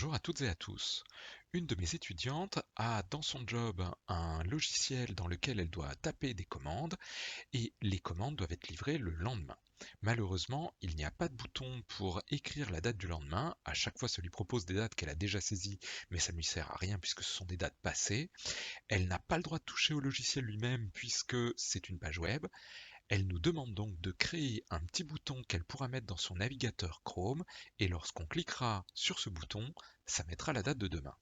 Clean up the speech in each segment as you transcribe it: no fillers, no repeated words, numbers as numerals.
Bonjour à toutes et à tous. Une de mes étudiantes a dans son job un logiciel dans lequel elle doit taper des commandes et les commandes doivent être livrées le lendemain. Malheureusement, il n'y a pas de bouton pour écrire la date du lendemain. À chaque fois, ça lui propose des dates qu'elle a déjà saisies, mais ça ne lui sert à rien puisque ce sont des dates passées. Elle n'a pas le droit de toucher au logiciel lui-même puisque c'est une page web. Elle nous demande donc de créer un petit bouton qu'elle pourra mettre dans son navigateur Chrome et lorsqu'on cliquera sur ce bouton, ça mettra la date de demain.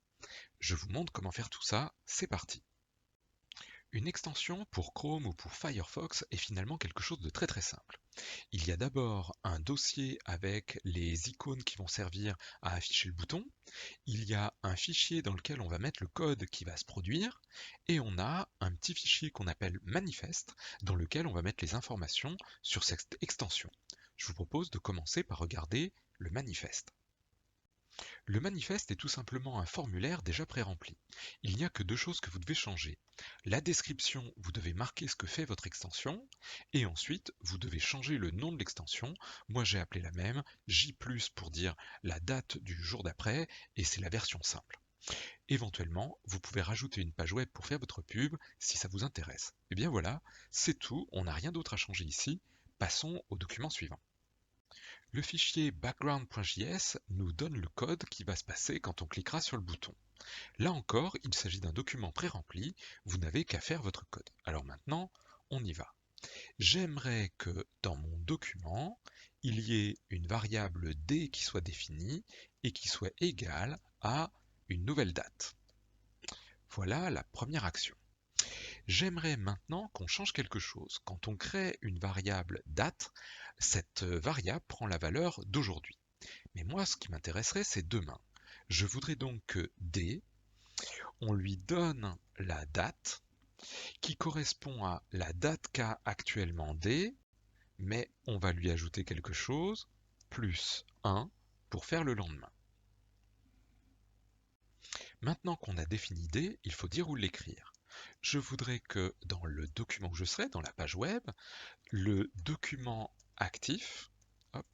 Je vous montre comment faire tout ça, c'est parti. Une extension pour Chrome ou pour Firefox est finalement quelque chose de très très simple. Il y a d'abord un dossier avec les icônes qui vont servir à afficher le bouton, il y a un fichier dans lequel on va mettre le code qui va se produire, et on a un petit fichier qu'on appelle manifeste, dans lequel on va mettre les informations sur cette extension. Je vous propose de commencer par regarder le manifeste. Le manifeste est tout simplement un formulaire déjà pré-rempli. Il n'y a que deux choses que vous devez changer. La description, vous devez marquer ce que fait votre extension, et ensuite, vous devez changer le nom de l'extension. Moi, j'ai appelé la même J+, pour dire la date du jour d'après, et c'est la version simple. Éventuellement, vous pouvez rajouter une page web pour faire votre pub, si ça vous intéresse. Et bien voilà, c'est tout, on n'a rien d'autre à changer ici. Passons au document suivant. Le fichier background.js nous donne le code qui va se passer quand on cliquera sur le bouton. Là encore, il s'agit d'un document pré-rempli, vous n'avez qu'à faire votre code. Alors maintenant, on y va. J'aimerais que dans mon document, il y ait une variable d qui soit définie et qui soit égale à une nouvelle date. Voilà la première action. J'aimerais maintenant qu'on change quelque chose. Quand on crée une variable date, cette variable prend la valeur d'aujourd'hui. Mais moi, ce qui m'intéresserait, c'est demain. Je voudrais donc que D, on lui donne la date qui correspond à la date qu'a actuellement D, mais on va lui ajouter quelque chose, plus 1, pour faire le lendemain. Maintenant qu'on a défini D, il faut dire où l'écrire. Je voudrais que dans le document où je serai, dans la page web, le document actif, hop,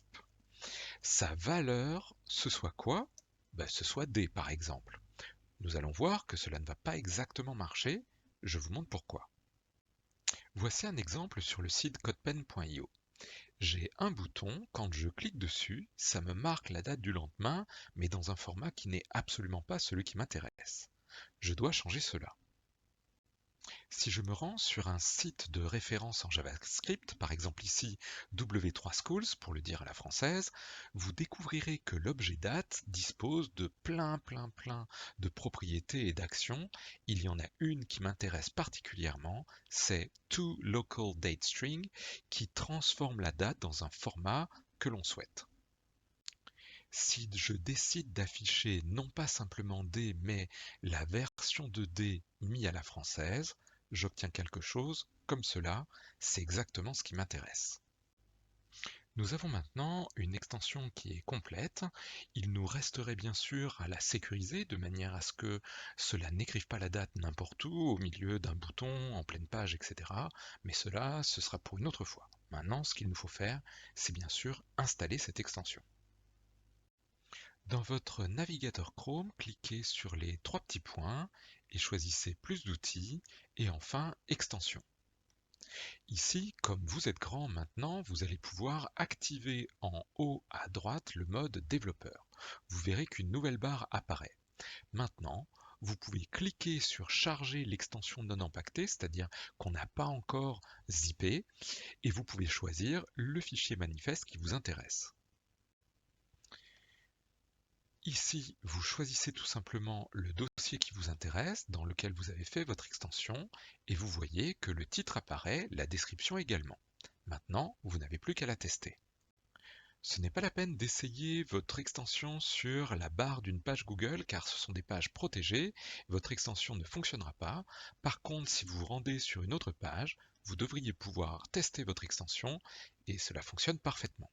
sa valeur, ce soit quoi? Ce soit D par exemple. Nous allons voir que cela ne va pas exactement marcher, je vous montre pourquoi. Voici un exemple sur le site codepen.io. J'ai un bouton, quand je clique dessus, ça me marque la date du lendemain, mais dans un format qui n'est absolument pas celui qui m'intéresse. Je dois changer cela. Si je me rends sur un site de référence en JavaScript, par exemple ici W3Schools pour le dire à la française, vous découvrirez que l'objet date dispose de plein de propriétés et d'actions. Il y en a une qui m'intéresse particulièrement, c'est toLocalDateString qui transforme la date dans un format que l'on souhaite. Si je décide d'afficher non pas simplement D, mais la version de D mis à la française, j'obtiens quelque chose comme cela, c'est exactement ce qui m'intéresse. Nous avons maintenant une extension qui est complète. Il nous resterait bien sûr à la sécuriser de manière à ce que cela n'écrive pas la date n'importe où, au milieu d'un bouton, en pleine page, etc. Mais cela, ce sera pour une autre fois. Maintenant, ce qu'il nous faut faire, c'est bien sûr installer cette extension. Dans votre navigateur Chrome, cliquez sur les trois petits points et choisissez Plus d'outils et enfin Extensions. Ici, comme vous êtes grand maintenant, vous allez pouvoir activer en haut à droite le mode développeur. Vous verrez qu'une nouvelle barre apparaît. Maintenant, vous pouvez cliquer sur Charger l'extension non impactée, c'est-à-dire qu'on n'a pas encore zippé, et vous pouvez choisir le fichier manifeste qui vous intéresse. Ici, vous choisissez tout simplement le dossier qui vous intéresse, dans lequel vous avez fait votre extension, et vous voyez que le titre apparaît, la description également. Maintenant, vous n'avez plus qu'à la tester. Ce n'est pas la peine d'essayer votre extension sur la barre d'une page Google, car ce sont des pages protégées, votre extension ne fonctionnera pas. Par contre, si vous vous rendez sur une autre page, vous devriez pouvoir tester votre extension, et cela fonctionne parfaitement.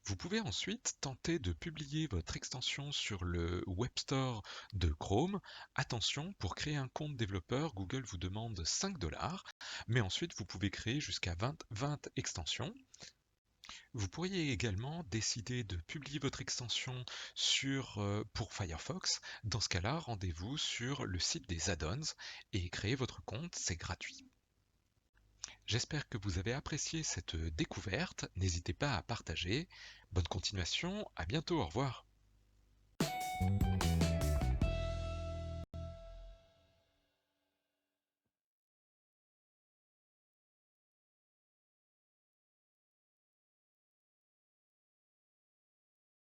Vous pouvez ensuite tenter de publier votre extension sur le Web Store de Chrome. Attention, pour créer un compte développeur, Google vous demande 5 $, mais ensuite vous pouvez créer jusqu'à 20 extensions. Vous pourriez également décider de publier votre extension pour Firefox. Dans ce cas-là, rendez-vous sur le site des add-ons et créez votre compte, c'est gratuit. J'espère que vous avez apprécié cette découverte. N'hésitez pas à partager. Bonne continuation, à bientôt, au revoir.